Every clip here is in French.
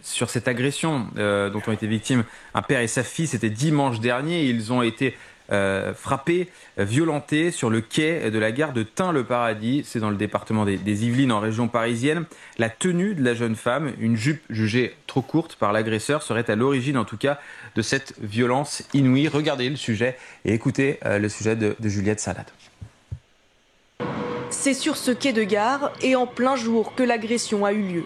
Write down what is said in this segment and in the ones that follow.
sur cette agression dont ont été victimes un père et sa fille. C'était dimanche dernier. Ils ont été frappés, violentés sur le quai de la gare de Tain-le-Paradis. C'est dans le département des Yvelines, en région parisienne. La tenue de la jeune femme, une jupe jugée trop courte par l'agresseur, serait à l'origine en tout cas de cette violence inouïe. Regardez le sujet et écoutez le sujet de Juliette Salade. C'est sur ce quai de gare et en plein jour que l'agression a eu lieu.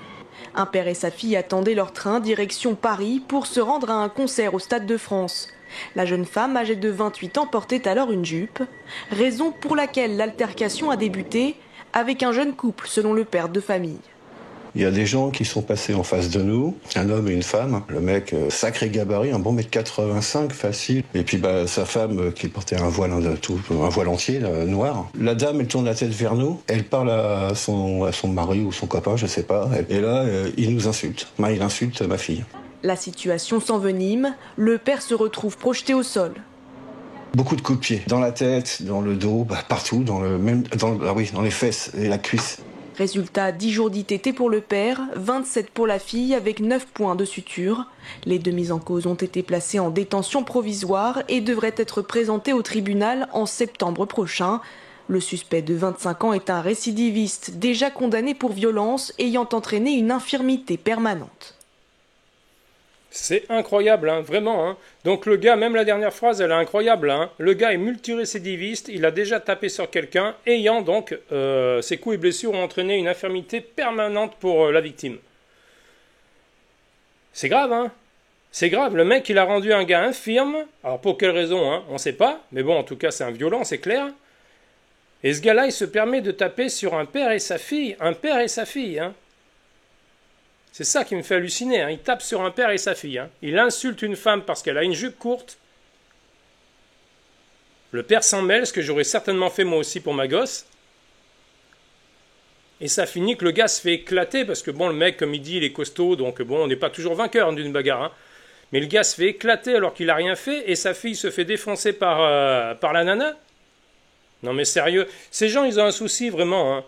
Un père et sa fille attendaient leur train direction Paris pour se rendre à un concert au Stade de France. La jeune femme, âgée de 28 ans, portait alors une jupe, raison pour laquelle l'altercation a débuté avec un jeune couple, selon le père de famille. Il y a des gens qui sont passés en face de nous, un homme et une femme. Le mec, sacré gabarit, un bon 1m85 facile. Et puis sa femme qui portait un voile entier, noir. La dame, elle tourne la tête vers nous. Elle parle à son mari ou son copain, je sais pas. Et là, il nous insulte. Il insulte ma fille. La situation s'envenime. Le père se retrouve projeté au sol. Beaucoup de coups de pied. Dans la tête, dans le dos, partout. Dans les fesses et la cuisse. Résultat, 10 jours d'ITT pour le père, 27 pour la fille avec 9 points de suture. Les deux mises en cause ont été placées en détention provisoire et devraient être présentées au tribunal en septembre prochain. Le suspect de 25 ans est un récidiviste déjà condamné pour violence ayant entraîné une infirmité permanente. C'est incroyable, hein, vraiment. Hein. Donc le gars, même la dernière phrase, elle est incroyable. Hein. Le gars est multirécidiviste, il a déjà tapé sur quelqu'un, ayant donc ses coups et blessures ont entraîné une infirmité permanente pour la victime. C'est grave, hein. C'est grave. Le mec, il a rendu un gars infirme. Alors pour quelle raison, hein, on ne sait pas. Mais bon, en tout cas, c'est un violent, c'est clair. Et ce gars-là, il se permet de taper sur un père et sa fille. Un père et sa fille, hein. C'est ça qui me fait halluciner. Hein. Il tape sur un père et sa fille. Hein. Il insulte une femme parce qu'elle a une jupe courte. Le père s'en mêle, ce que j'aurais certainement fait moi aussi pour ma gosse. Et ça finit que le gars se fait éclater parce que bon, le mec, comme il dit, il est costaud. Donc bon, on n'est pas toujours vainqueur d'une bagarre. Hein. Mais le gars se fait éclater alors qu'il n'a rien fait. Et sa fille se fait défoncer par la nana. Non mais sérieux. Ces gens, ils ont un souci vraiment. Hein.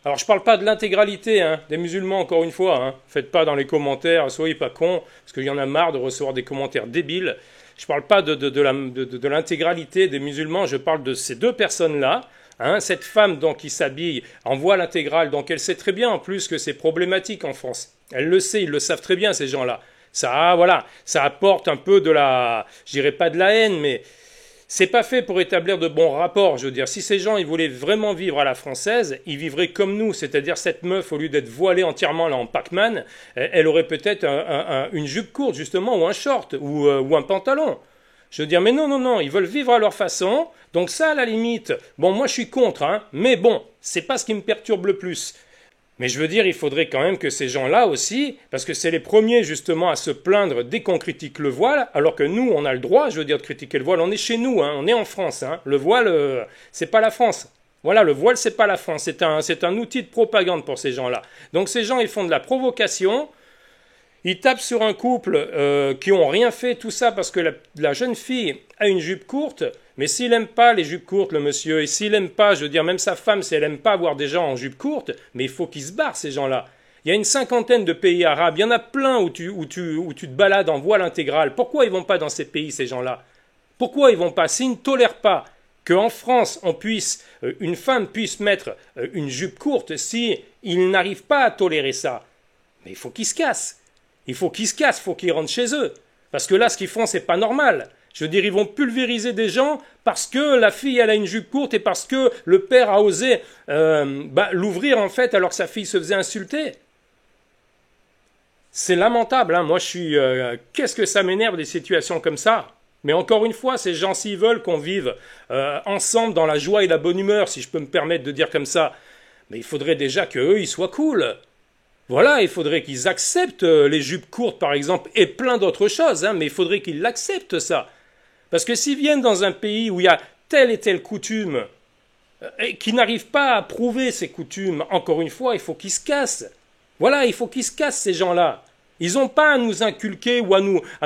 Alors, je ne parle pas de l'intégralité hein, des musulmans, encore une fois. Hein. Faites pas dans les commentaires, soyez pas cons, parce qu'il y en a marre de recevoir des commentaires débiles. Je ne parle pas de l'intégralité des musulmans, je parle de ces deux personnes-là. Hein. Cette femme donc, qui s'habille en voile intégral, donc elle sait très bien en plus que c'est problématique en France. Elle le sait, ils le savent très bien, ces gens-là. Ça, voilà, ça apporte un peu de la, je dirais pas de la haine, mais... C'est pas fait pour établir de bons rapports, je veux dire. Si ces gens, ils voulaient vraiment vivre à la française, ils vivraient comme nous. C'est-à-dire, cette meuf, au lieu d'être voilée entièrement là en Pac-Man, elle aurait peut-être une jupe courte, justement, ou un short, ou un pantalon. Je veux dire, mais non, ils veulent vivre à leur façon. Donc ça, à la limite, bon, moi, je suis contre, hein. Mais bon, c'est pas ce qui me perturbe le plus. Mais je veux dire, il faudrait quand même que ces gens-là aussi, parce que c'est les premiers justement à se plaindre dès qu'on critique le voile, alors que nous, on a le droit, je veux dire, de critiquer le voile. On est chez nous, hein, on est en France. Hein. Le voile, c'est pas la France. Voilà, le voile, c'est pas la France. C'est un outil de propagande pour ces gens-là. Donc ces gens, ils font de la provocation. Ils tapent sur un couple qui n'ont rien fait, tout ça parce que la jeune fille a une jupe courte. Mais s'il n'aime pas les jupes courtes, le monsieur, et s'il n'aime pas, je veux dire, même sa femme, si elle n'aime pas voir des gens en jupe courte, mais il faut qu'ils se barrent, ces gens-là. Il y a une 50aine de pays arabes, il y en a plein où tu te balades en voile intégral. Pourquoi ils ne vont pas dans ces pays, ces gens-là? Pourquoi ils ne vont pas? S'ils ne tolèrent pas qu'en France, une femme puisse mettre une jupe courte, si ils n'arrivent pas à tolérer ça, mais il faut qu'ils se cassent. Il faut qu'ils se cassent, il faut qu'ils rentrent chez eux. Parce que là, ce qu'ils font, c'est pas normal. Je veux dire, ils vont pulvériser des gens parce que la fille, elle a une jupe courte et parce que le père a osé l'ouvrir, en fait, alors que sa fille se faisait insulter. C'est lamentable, hein. Moi, je suis... qu'est-ce que ça m'énerve, des situations comme ça. Mais encore une fois, ces gens, s'ils veulent qu'on vive ensemble dans la joie et la bonne humeur, si je peux me permettre de dire comme ça, mais il faudrait déjà qu'eux, ils soient cool. Voilà, il faudrait qu'ils acceptent les jupes courtes, par exemple, et plein d'autres choses, hein, mais il faudrait qu'ils l'acceptent, ça. Parce que s'ils viennent dans un pays où il y a telle et telle coutume, et qu'ils n'arrivent pas à prouver ces coutumes, encore une fois, il faut qu'ils se cassent. Voilà, il faut qu'ils se cassent, ces gens-là. Ils n'ont pas à nous inculquer ou à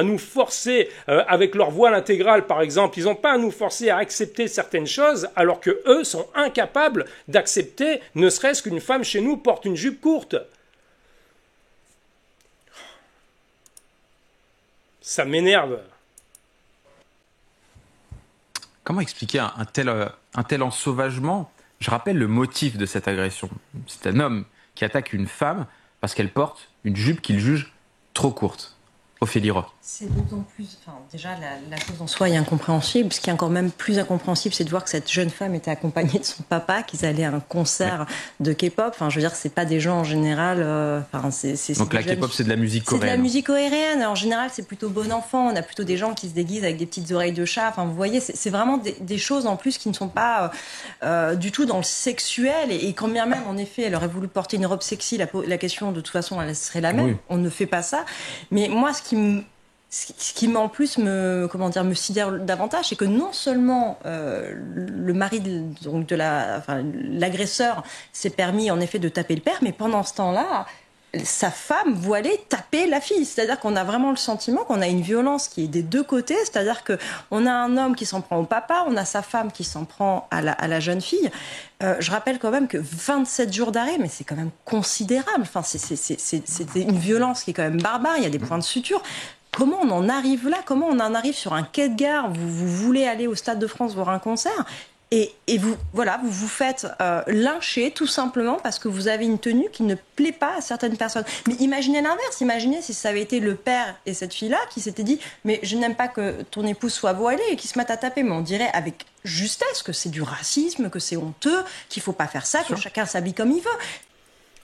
nous forcer, avec leur voile intégral, par exemple, ils n'ont pas à nous forcer à accepter certaines choses, alors qu'eux sont incapables d'accepter, ne serait-ce qu'une femme chez nous porte une jupe courte. ça m'énerve. Comment expliquer un tel ensauvagement? Je rappelle le motif de cette agression. C'est un homme qui attaque une femme parce qu'elle porte une jupe qu'il juge trop courte. Ophélie Roch. C'est d'autant plus... Enfin, déjà, la chose en soi est incompréhensible. Ce qui est encore même plus incompréhensible, c'est de voir que cette jeune femme était accompagnée de son papa, qu'ils allaient à un concert de K-pop. Enfin, je veux dire, c'est pas des gens en général... Donc la K-pop, c'est de la musique coréenne. C'est de la musique coréenne. En général, c'est plutôt bon enfant. On a plutôt des gens qui se déguisent avec des petites oreilles de chat. Enfin, vous voyez, c'est vraiment des choses en plus qui ne sont pas du tout dans le sexuel. Et quand bien même, en effet, elle aurait voulu porter une robe sexy, la question, de toute façon, elle serait la même. Oui. On ne fait pas ça. Mais moi, ce qui en plus me sidère davantage, c'est que non seulement le mari l'agresseur s'est permis en effet de taper le père, mais pendant ce temps-là, sa femme voilée taper la fille. C'est-à-dire qu'on a vraiment le sentiment qu'on a une violence qui est des deux côtés. C'est-à-dire qu'on a un homme qui s'en prend au papa, on a sa femme qui s'en prend à la jeune fille. Je rappelle quand même que 27 jours d'arrêt, mais c'est quand même considérable. Enfin, c'est une violence qui est quand même barbare. Il y a des points de suture. Comment on en arrive là? Comment on en arrive sur un quai de gare? Vous voulez aller au Stade de France voir un concert et vous vous faites lyncher tout simplement parce que vous avez une tenue qui ne plaît pas à certaines personnes. Mais imaginez l'inverse. Imaginez si ça avait été le père et cette fille-là qui s'étaient dit « mais je n'aime pas que ton épouse soit voilée » et qui se mettent à taper. Mais on dirait avec justesse que c'est du racisme, que c'est honteux, qu'il ne faut pas faire ça, que chacun s'habille comme il veut.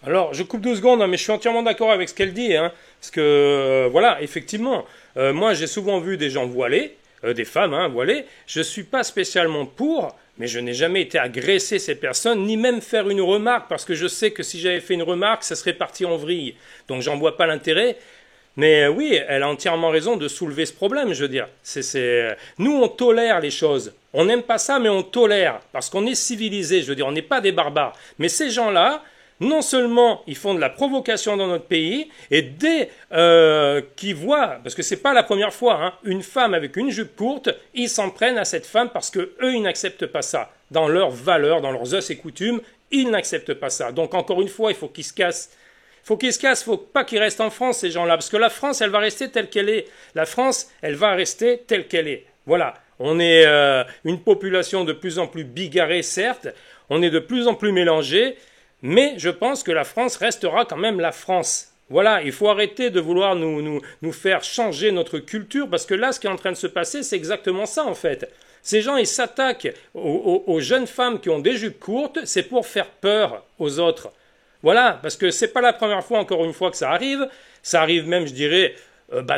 Alors, je coupe 2 secondes, mais je suis entièrement d'accord avec ce qu'elle dit. Parce que, voilà, effectivement, moi j'ai souvent vu des gens voilés, des femmes voilées. Je ne suis pas spécialement pour, mais je n'ai jamais été agresser ces personnes, ni même faire une remarque, parce que je sais que si j'avais fait une remarque, ça serait parti en vrille. Donc j'en vois pas l'intérêt. Mais oui, elle a entièrement raison de soulever ce problème, je veux dire. Nous, on tolère les choses. On n'aime pas ça, mais on tolère, parce qu'on est civilisé, je veux dire, on n'est pas des barbares. Mais ces gens-là, non seulement ils font de la provocation dans notre pays, et dès qu'ils voient, parce que c'est pas la première fois, une femme avec une jupe courte, ils s'en prennent à cette femme parce que eux ils n'acceptent pas ça. Dans leurs valeurs, dans leurs us et coutumes, ils n'acceptent pas ça. Donc encore une fois, il faut qu'ils se cassent. Il faut pas qu'ils restent en France, ces gens-là, parce que la France, elle va rester telle qu'elle est. La France, elle va rester telle qu'elle est. Voilà. On est une population de plus en plus bigarrée, certes. On est de plus en plus mélangée. Mais je pense que la France restera quand même la France. Voilà, il faut arrêter de vouloir nous faire changer notre culture, parce que là, ce qui est en train de se passer, c'est exactement ça, en fait. Ces gens, ils s'attaquent aux jeunes femmes qui ont des jupes courtes, c'est pour faire peur aux autres. Voilà, parce que c'est pas la première fois, encore une fois, que ça arrive même, je dirais,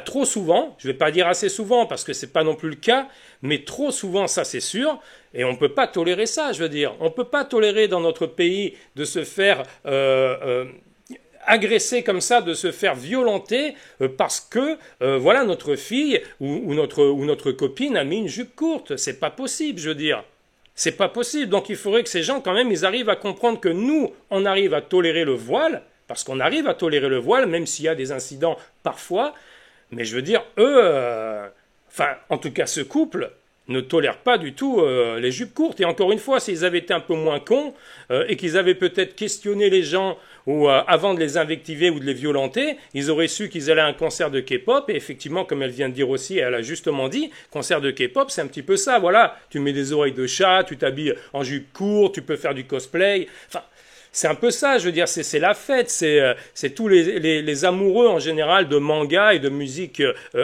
trop souvent, je vais pas dire assez souvent, parce que c'est pas non plus le cas, mais trop souvent, ça c'est sûr, et on peut pas tolérer ça, je veux dire. On peut pas tolérer dans notre pays de se faire agresser comme ça, de se faire violenter parce que voilà, notre fille ou notre copine a mis une jupe courte. C'est pas possible, je veux dire. C'est pas possible. Donc il faudrait que ces gens, quand même, ils arrivent à comprendre que nous, on arrive à tolérer le voile, parce qu'on arrive à tolérer le voile, même s'il y a des incidents parfois. Mais je veux dire, eux, en tout cas ce couple, ne tolèrent pas du tout les jupes courtes. Et encore une fois, s'ils avaient été un peu moins cons et qu'ils avaient peut-être questionné les gens ou avant de les invectiver ou de les violenter, ils auraient su qu'ils allaient à un concert de K-pop. Et effectivement, comme elle vient de dire aussi, elle a justement dit, concert de K-pop, c'est un petit peu ça. Voilà, tu mets des oreilles de chat, tu t'habilles en jupe courte, tu peux faire du cosplay. Enfin, c'est un peu ça, je veux dire, c'est la fête, c'est tous les amoureux en général de manga et de musique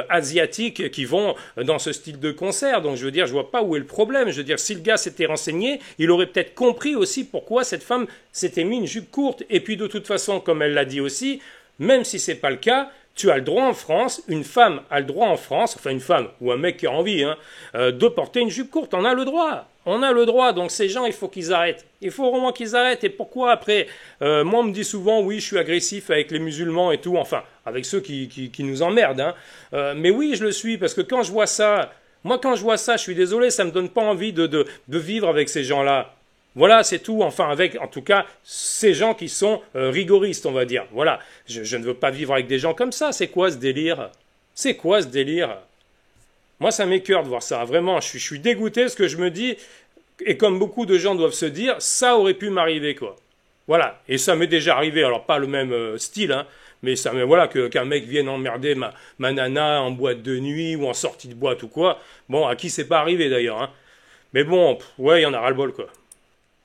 asiatique qui vont dans ce style de concert. Donc je veux dire, je vois pas où est le problème. Je veux dire, si le gars s'était renseigné, il aurait peut-être compris aussi pourquoi cette femme s'était mis une jupe courte. Et puis de toute façon, comme elle l'a dit aussi, même si c'est pas le cas, tu as le droit en France, une femme a le droit en France, enfin une femme ou un mec qui a envie, de porter une jupe courte. On a le droit. On a le droit, donc ces gens, il faut qu'ils arrêtent. Il faut vraiment qu'ils arrêtent. Et pourquoi après moi, on me dit souvent, oui, je suis agressif avec les musulmans et tout, enfin, avec ceux qui nous emmerdent. Mais oui, je le suis, parce que quand je vois ça, je suis désolé, ça me donne pas envie de vivre avec ces gens-là. Voilà, c'est tout. Enfin, avec, en tout cas, ces gens qui sont rigoristes, on va dire. Voilà, je ne veux pas vivre avec des gens comme ça. C'est quoi ce délire? C'est quoi ce délire? Moi, ça m'écœure de voir ça. Vraiment, je suis dégoûté de ce que je me dis. Et comme beaucoup de gens doivent se dire, ça aurait pu m'arriver, quoi. Voilà. Et ça m'est déjà arrivé. Alors, pas le même style, Mais ça, mais voilà, qu'un mec vienne emmerder ma nana en boîte de nuit ou en sortie de boîte ou quoi. Bon, à qui c'est pas arrivé d'ailleurs, hein. Mais bon, ouais, il y en a ras-le-bol, quoi.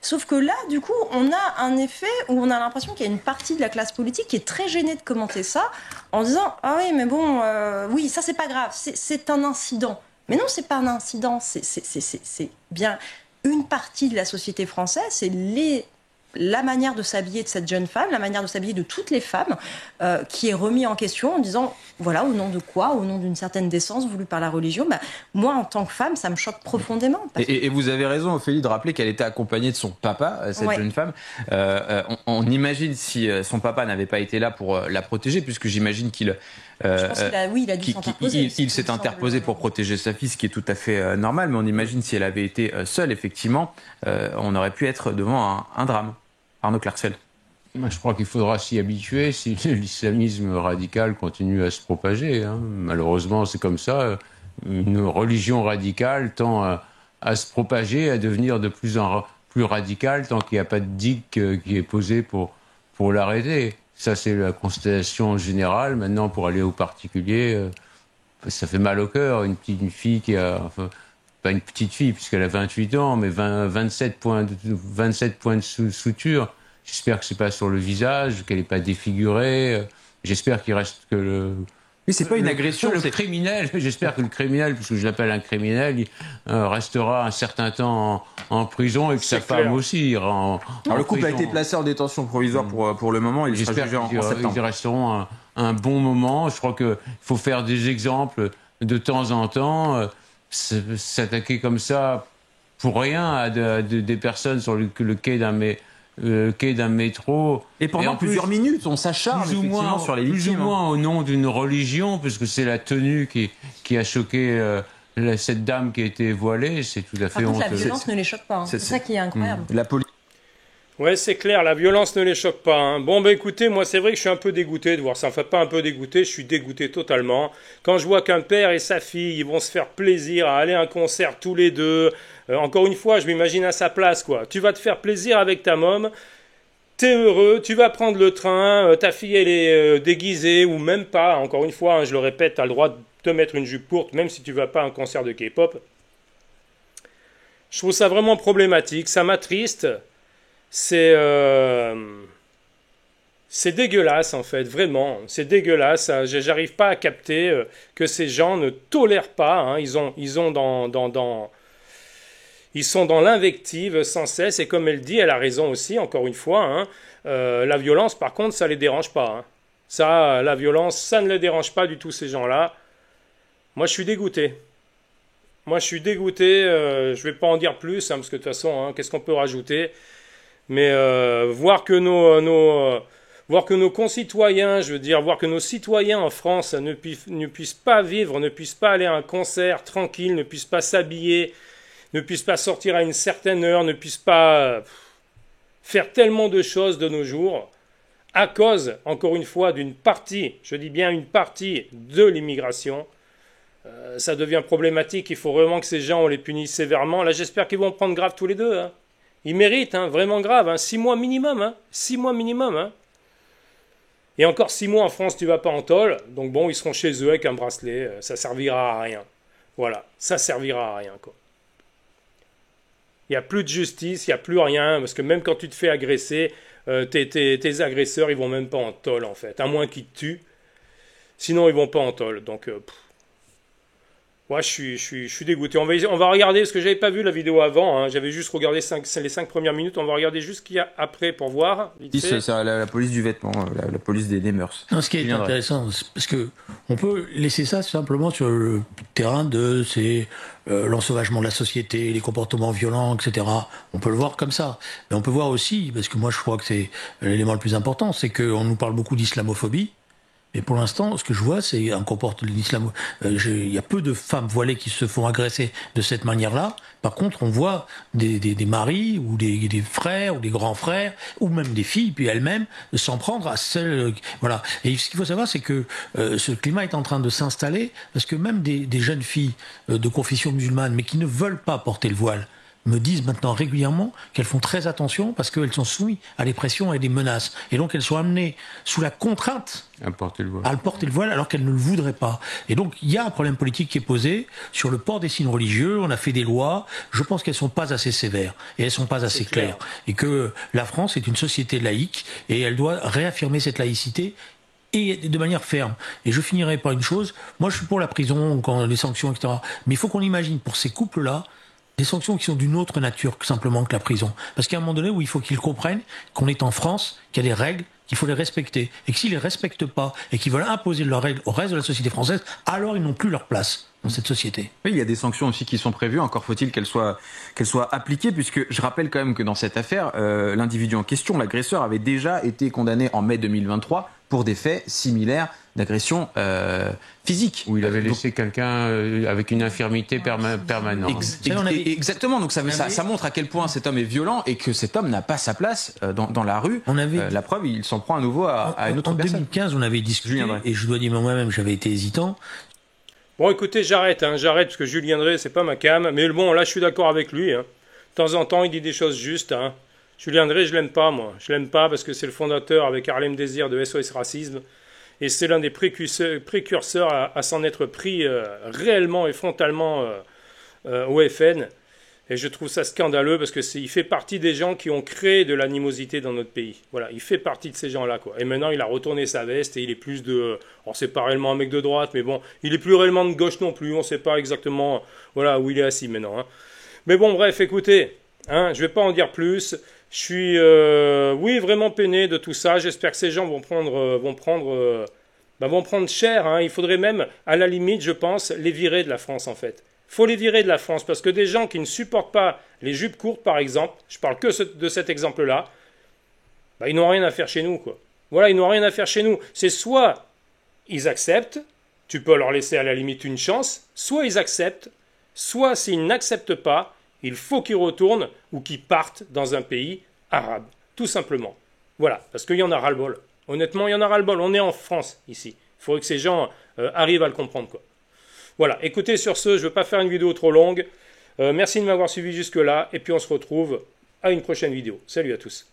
Sauf que là, du coup, on a un effet où on a l'impression qu'il y a une partie de la classe politique qui est très gênée de commenter ça en disant « Ah oui, mais bon, oui, ça c'est pas grave, c'est un incident ». Mais non, c'est pas un incident, c'est bien une partie de la société française, c'est la manière de s'habiller de cette jeune femme, la manière de s'habiller de toutes les femmes, qui est remis en question en disant, voilà, au nom de quoi, au nom d'une certaine décence voulue par la religion, moi, en tant que femme, ça me choque profondément. Et vous avez raison, Ophélie, de rappeler qu'elle était accompagnée de son papa, cette jeune femme. On imagine si son papa n'avait pas été là pour la protéger, puisque j'imagine qu'il... je pense qu'il a dû s'interposer. Il s'est interposé pour protéger sa fille, ce qui est tout à fait normal, mais on imagine si elle avait été seule, effectivement, on aurait pu être devant un drame. Arnaud Clarcel. Je crois qu'il faudra s'y habituer si l'islamisme radical continue à se propager, hein. Malheureusement, c'est comme ça. Une religion radicale tend à se propager, à devenir de plus en plus radicale tant qu'il n'y a pas de digue qui est posée pour l'arrêter. Ça, c'est la constatation générale. Maintenant, pour aller au particulier, ça fait mal au cœur. Une fille qui a... Enfin, pas une petite fille, puisqu'elle a 28 ans, mais 27 points de suture. J'espère que c'est pas sur le visage, qu'elle n'est pas défigurée. J'espère qu'il reste que le... Oui, c'est pas une agression. Le criminel, j'espère que le criminel, puisque je l'appelle un criminel, il restera un certain temps en prison et que sa femme aussi ira en Alors le couple prison. a été placé en détention provisoire pour le moment. Il sera jugé en septembre. Ils resteront un bon moment. Je crois qu'il faut faire des exemples de temps en temps. S'attaquer comme ça pour rien à des personnes sur le quai d'un métro. Et pendant plusieurs minutes, on s'acharne effectivement sur les victimes. Plus ou moins au nom d'une religion, puisque c'est la tenue qui a choqué cette dame qui a été voilée. C'est tout à fait honteux. Par contre, la violence ne les choque pas. Hein. C'est ça qui est incroyable. La police. Ouais, c'est clair, la violence ne les choque pas, hein. Bon, écoutez, moi, c'est vrai que je suis un peu dégoûté de voir ça. Enfin, pas un peu dégoûté, je suis dégoûté totalement. Quand je vois qu'un père et sa fille, ils vont se faire plaisir à aller à un concert tous les deux. Encore une fois, je m'imagine à sa place, quoi. Tu vas te faire plaisir avec ta môme. T'es heureux, tu vas prendre le train. Ta fille, elle est déguisée ou même pas. Encore une fois, hein, je le répète, t'as le droit de te mettre une jupe courte, même si tu vas pas à un concert de K-pop. Je trouve ça vraiment problématique. Ça m'attriste. C'est dégueulasse en fait, vraiment, c'est dégueulasse. J'arrive pas à capter que ces gens ne tolèrent pas, hein. Ils sont dans l'invective sans cesse, et comme elle dit, elle a raison aussi, encore une fois, hein. La violence par contre, ça les dérange pas, hein. Ça, la violence, ça ne les dérange pas du tout ces gens-là. Moi je suis dégoûté. Je vais pas en dire plus, hein, parce que de toute façon, hein, qu'est-ce qu'on peut rajouter? Mais voir que nos concitoyens, voir que nos citoyens en France ne puissent pas vivre, ne puissent pas aller à un concert tranquille, ne puissent pas s'habiller, ne puissent pas sortir à une certaine heure, ne puissent pas faire tellement de choses de nos jours, à cause, encore une fois, d'une partie, je dis bien une partie de l'immigration, ça devient problématique. Il faut vraiment que ces gens, on les punisse sévèrement. Là, j'espère qu'ils vont prendre grave tous les deux, hein. Ils méritent, hein, vraiment grave, hein, 6 mois minimum, hein, 6 mois minimum, hein. Et encore 6 mois en France, tu vas pas en tôle, donc bon, ils seront chez eux avec un bracelet, ça servira à rien. Voilà, ça servira à rien, quoi. Il n'y a plus de justice, il n'y a plus rien, parce que même quand tu te fais agresser, tes agresseurs, ils vont même pas en tôle, en fait, à moins qu'ils te tuent, sinon ils vont pas en tôle, donc... Ouais, je suis dégoûté. On va regarder, parce que j'avais pas vu la vidéo avant, hein. J'avais juste regardé les 5 premières minutes. On va regarder juste ce qu'il y a après pour voir. C'est la police du vêtement, la police des mœurs. Non, ce qui est intéressant, c'est parce que on peut laisser ça simplement sur le terrain de l'ensauvagement de la société, les comportements violents, etc. On peut le voir comme ça. Mais on peut voir aussi, parce que moi je crois que c'est l'élément le plus important, c'est qu'on nous parle beaucoup d'islamophobie. Mais pour l'instant, ce que je vois, c'est un comportement de l'islam. Il y a peu de femmes voilées qui se font agresser de cette manière-là. Par contre, on voit des maris ou des frères ou des grands frères ou même des filles, puis elles-mêmes, s'en prendre à celles. Voilà. Et ce qu'il faut savoir, c'est que ce climat est en train de s'installer parce que même des jeunes filles de confession musulmane, mais qui ne veulent pas porter le voile, me disent maintenant régulièrement qu'elles font très attention parce qu'elles sont soumises à des pressions et des menaces. Et donc elles sont amenées sous la contrainte À porter le voile. à porter le voile alors qu'elles ne le voudraient pas. Et donc il y a un problème politique qui est posé sur le port des signes religieux. On a fait des lois. Je pense qu'elles sont pas assez sévères et elles sont pas assez claires. Et que la France est une société laïque et elle doit réaffirmer cette laïcité et de manière ferme. Et je finirai par une chose. Moi, je suis pour la prison, quand les sanctions, etc. Mais il faut qu'on imagine pour ces couples-là des sanctions qui sont d'une autre nature que simplement que la prison. Parce qu'à un moment donné où il faut qu'ils comprennent qu'on est en France, qu'il y a des règles, qu'il faut les respecter. Et que s'ils les respectent pas et qu'ils veulent imposer leurs règles au reste de la société française, alors ils n'ont plus leur place dans cette société. Oui, il y a des sanctions aussi qui sont prévues, encore faut-il qu'elles soient appliquées, puisque je rappelle quand même que dans cette affaire, l'individu en question, l'agresseur, avait déjà été condamné en mai 2023 pour des faits similaires d'agression physique. Où il avait laissé quelqu'un avec une infirmité permanente. Exactement, donc ça montre à quel point cet homme est violent et que cet homme n'a pas sa place dans la rue. La preuve, il s'en prend à nouveau à une autre personne. En 2015, on avait discuté, et je dois dire moi-même, j'avais été hésitant. Bon, écoutez, j'arrête parce que Julien Drey, c'est pas ma cam, mais bon, là, je suis d'accord avec lui. De temps en temps, il dit des choses justes. Julien Drey, je l'aime pas, moi. Je l'aime pas parce que c'est le fondateur avec Harlem Désir de SOS Racisme. Et c'est l'un des précurseurs à s'en être pris réellement et frontalement au FN. Et je trouve ça scandaleux parce qu'il fait partie des gens qui ont créé de l'animosité dans notre pays. Voilà, il fait partie de ces gens-là, quoi. Et maintenant, il a retourné sa veste et il est plus de... Alors, c'est pas réellement un mec de droite, mais bon, il est plus réellement de gauche non plus. On sait pas exactement où il est assis maintenant. Mais bon, bref, écoutez, je vais pas en dire plus. Je suis, vraiment peiné de tout ça. J'espère que ces gens vont prendre cher. Il faudrait même, à la limite, je pense, les virer de la France, en fait. Il faut les virer de la France, parce que des gens qui ne supportent pas les jupes courtes, par exemple, je parle que de cet exemple-là, ils n'ont rien à faire chez nous, quoi. Voilà, ils n'ont rien à faire chez nous. C'est soit ils acceptent, tu peux leur laisser à la limite une chance, soit ils acceptent, soit s'ils n'acceptent pas, il faut qu'ils retournent ou qu'ils partent dans un pays arabe, tout simplement. Voilà, parce qu'il y en a ras-le-bol. Honnêtement, il y en a ras-le-bol. On est en France, ici. Il faudrait que ces gens arrivent à le comprendre, quoi. Voilà, écoutez, sur ce, je ne veux pas faire une vidéo trop longue. Merci de m'avoir suivi jusque-là, et puis on se retrouve à une prochaine vidéo. Salut à tous.